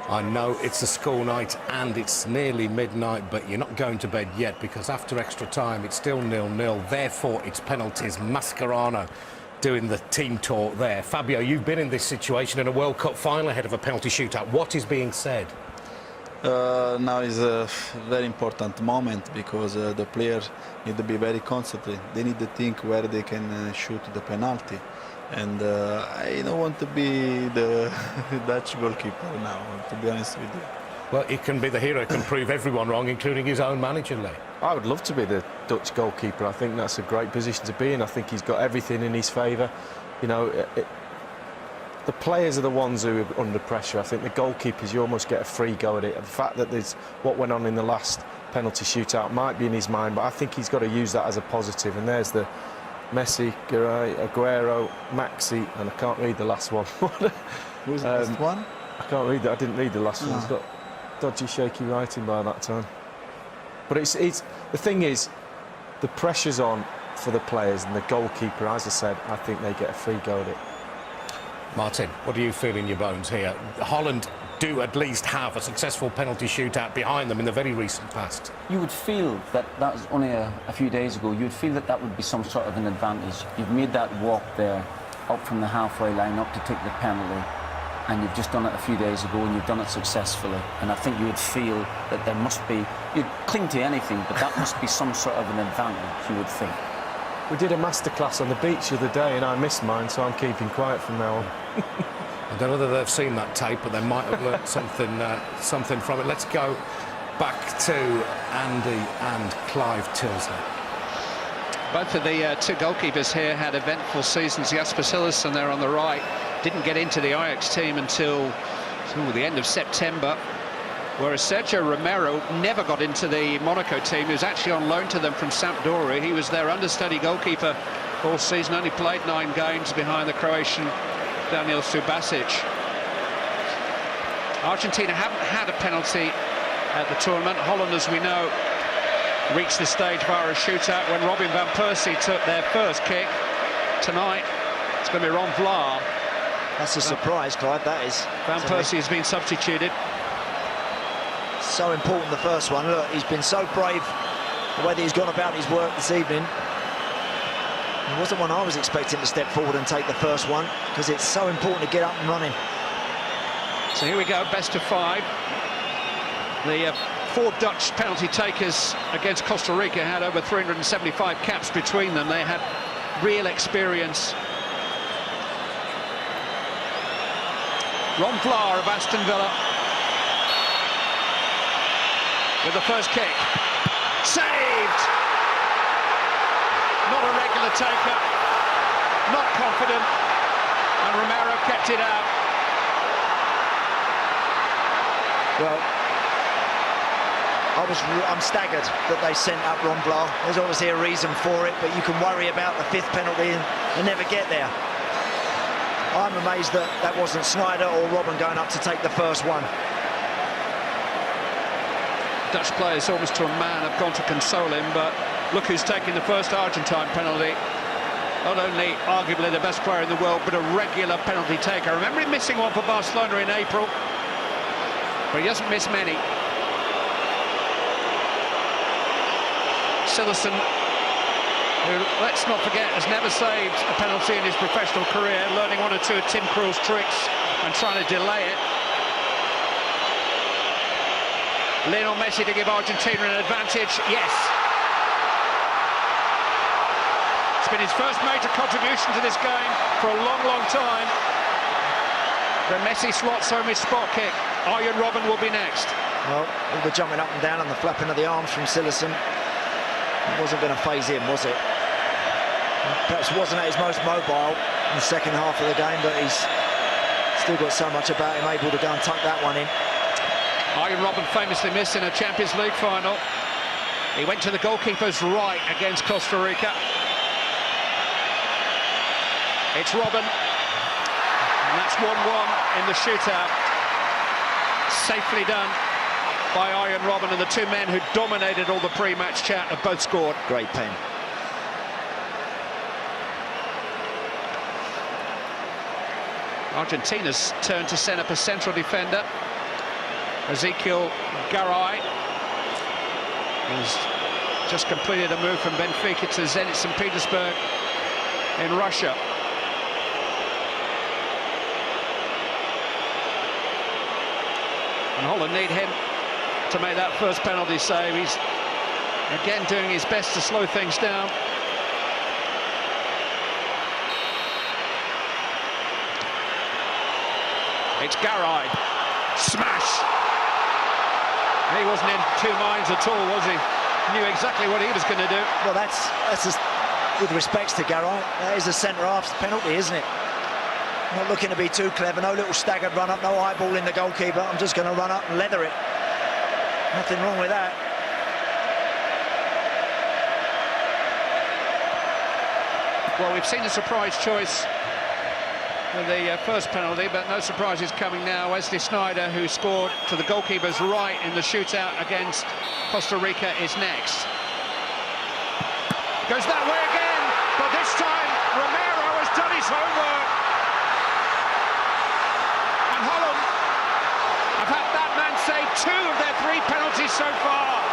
I know it's a school night and it's nearly midnight, but you're not going to bed yet, because after extra time it's still 0-0. Therefore, it's penalties. Mascherano doing the team talk there. Fabio, you've been in this situation in a World Cup final ahead of a penalty shootout. What is being said? Now is a very important moment, because the players need to be very concentrated. They need to think where they can shoot the penalty. And I don't want to be the Dutch goalkeeper now, to be honest with you. Well, he can be the hero, can prove everyone wrong, including his own manager, Lee. I would love to be the Dutch goalkeeper. I think that's a great position to be in. I think he's got everything in his favour. You know, the players are the ones who are under pressure. I think the goalkeepers, you almost get a free go at it. The fact that there's what went on in the last penalty shootout might be in his mind, but I think he's got to use that as a positive. And there's the Messi, Aguero, Maxi, and I can't read the last one. Who's the last one? I can't read that. I didn't read the last one. He's got dodgy, shaky writing by that time. But it's the thing is, the pressure's on for the players, and the goalkeeper, as I said, I think they get a free go at it. Martin, what do you feel in your bones here? Holland do at least have a successful penalty shootout behind them in the very recent past. You would feel that that was only a few days ago. You would feel that that would be some sort of an advantage. You've made that walk there up from the halfway line up to take the penalty, and you've just done it a few days ago, and you've done it successfully. And I think you would feel that there must be, you'd cling to anything, but that must be some sort of an advantage, you would think. We did a masterclass on the beach the other day, and I missed mine, so I'm keeping quiet from now on. I don't know whether they've seen that tape, but they might have learnt something from it. Let's go back to Andy and Clive Tilsley. Both of the two goalkeepers here had eventful seasons. Jasper Cillessen there on the right didn't get into the Ajax team until the end of September, whereas Sergio Romero never got into the Monaco team. He was actually on loan to them from Sampdoria. He was their understudy goalkeeper all season, only played 9 games behind the Croatian Daniel Subasic. Argentina haven't had a penalty at the tournament. Holland, as we know, reached the stage via a shootout when Robin van Persie took their first kick. Tonight, it's going to be Ron Vlaar. That's a surprise, Clive, that is. Van Persie has been substituted. So important, the first one. Look, he's been so brave, the way that he's gone about his work this evening. It wasn't one I was expecting to step forward and take the first one, because it's so important to get up and running. So here we go, best of 5. The 4 Dutch penalty takers against Costa Rica had over 375 caps between them. They had real experience. Ron Vlaar of Aston Villa with the first kick. Saved! Not a regular taker, not confident, and Romero kept it out. Well, I'm staggered that they sent up Ron Vlaar. There's obviously a reason for it, but you can worry about the 5th penalty and never get there. I'm amazed that that wasn't Sneijder or Robben going up to take the first one. Dutch players almost to a man have gone to console him, but look who's taking the first Argentine penalty. Not only arguably the best player in the world, but a regular penalty taker. Remember him missing one for Barcelona in April, but he doesn't miss many. Cillessen, who, let's not forget, has never saved a penalty in his professional career, learning 1 or 2 of Tim Krul's tricks and trying to delay it. Lionel Messi to give Argentina an advantage, yes. It's been his first major contribution to this game for a long, long time. Then Messi slots home his spot kick. Arjen Robben will be next. Well, all the jumping up and down and the flapping of the arms from Cillessen, it wasn't going to phase him, was it? Perhaps wasn't at his most mobile in the second half of the game, but he's still got so much about him, able to go and tuck that one in. Arjen Robben famously missed in a Champions League final. He went to the goalkeeper's right against Costa Rica. It's Robben, and that's 1-1 in the shootout. Safely done by Arjen Robben, and the two men who dominated all the pre-match chat have both scored. Great pen. Argentina's turn to send up a central defender. Ezekiel Garay has just completed a move from Benfica to Zenit St. Petersburg in Russia. And Holland need him to make that first penalty save. He's again doing his best to slow things down. It's Garay. Smash! He wasn't in two minds at all, was he? Knew exactly what he was going to do. Well, that's just, with respects to Garay, that is a centre-half's penalty, isn't it? Not looking to be too clever, no little staggered run-up, no eyeball in the goalkeeper. I'm just going to run up and leather it. Nothing wrong with that. Well, we've seen a surprise choice for the first penalty, but no surprises coming now. Wesley Sneijder, who scored to the goalkeeper's right in the shootout against Costa Rica, is next. Goes that way again, but this time Romero has done his homework. And Holland have had that man save 2 of their 3 penalties so far.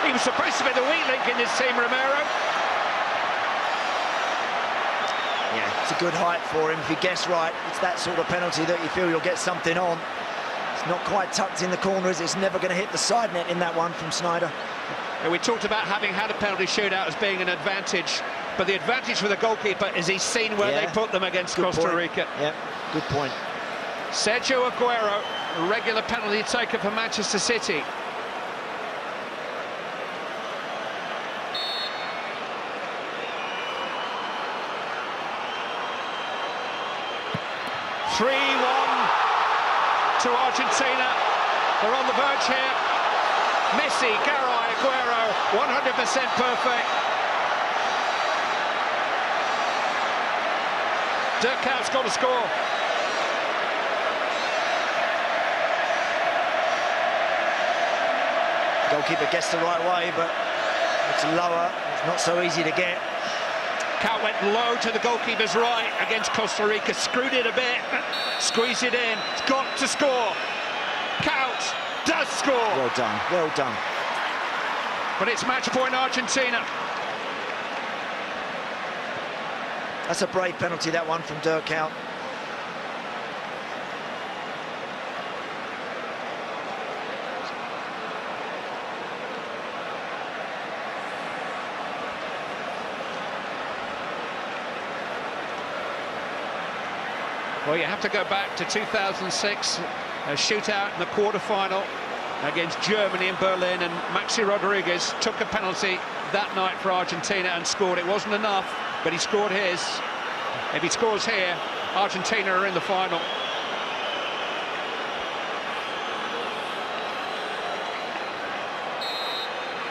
He was supposed to be the weak link in this team, Romero. Yeah, it's a good height for him. If he gets right, it's that sort of penalty that you feel you'll get something on. It's not quite tucked in the corner, is it? It's never going to hit the side net in that one from Sneijder. And we talked about having had a penalty shootout as being an advantage, but the advantage for the goalkeeper is he's seen where they put them against Costa Rica. Yeah, good point. Sergio Aguero, a regular penalty taker for Manchester City. To Argentina. They're on the verge here. Messi, Garay, Aguero, 100% perfect. Dirk Kuyt's got to score. Goalkeeper gets the right way, but it's lower. It's not so easy to get. Kuyt went low to the goalkeeper's right against Costa Rica, screwed it a bit, squeezed it in. It's got to score. Kuyt does score. Well done, well done. But it's match point Argentina. That's a brave penalty, that one from Dirk Kuyt. Well, you have to go back to 2006, a shootout in the quarter-final against Germany in Berlin, and Maxi Rodriguez took a penalty that night for Argentina and scored. It wasn't enough, but he scored his. If he scores here, Argentina are in the final.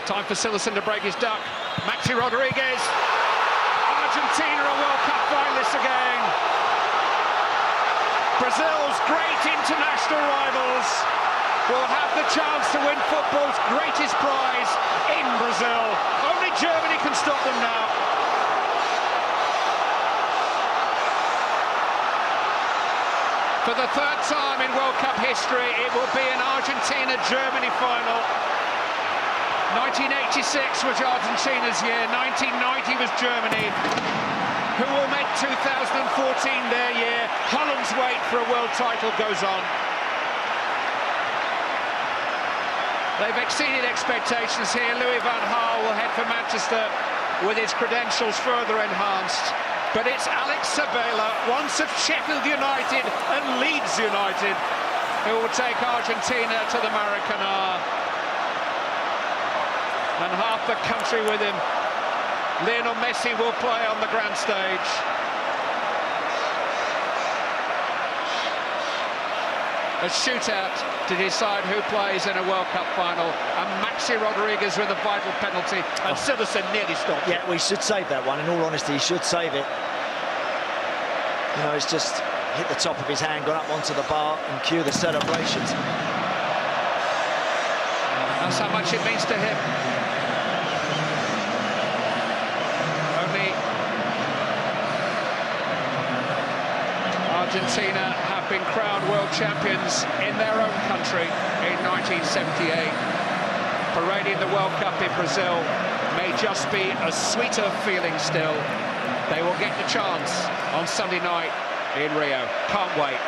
Time for Sillerson to break his duck. Maxi Rodriguez. Argentina are World Cup finalists again. Brazil's great international rivals will have the chance to win football's greatest prize in Brazil. Only Germany can stop them now. For the 3rd time in World Cup history, it will be an Argentina-Germany final. 1986 was Argentina's year, 1990 was Germany, who will make 2014 their year. Holland's wait for a world title goes on. They've exceeded expectations here. Louis van Gaal will head for Manchester with his credentials further enhanced. But it's Alex Sabella, once of Sheffield United and Leeds United, who will take Argentina to the Maracanã. And half the country with him. Lionel Messi will play on the grand stage. A shootout to decide who plays in a World Cup final, and Maxi Rodriguez with a vital penalty, and Sillerson nearly stopped. Yeah, we should save that one. In all honesty, he should save it. You know, it's just hit the top of his hand, gone up onto the bar, and cue the celebrations. That's how much it means to him. Argentina have been crowned world champions in their own country in 1978. Parading the World Cup in Brazil may just be a sweeter feeling still. They will get the chance on Sunday night in Rio. Can't wait.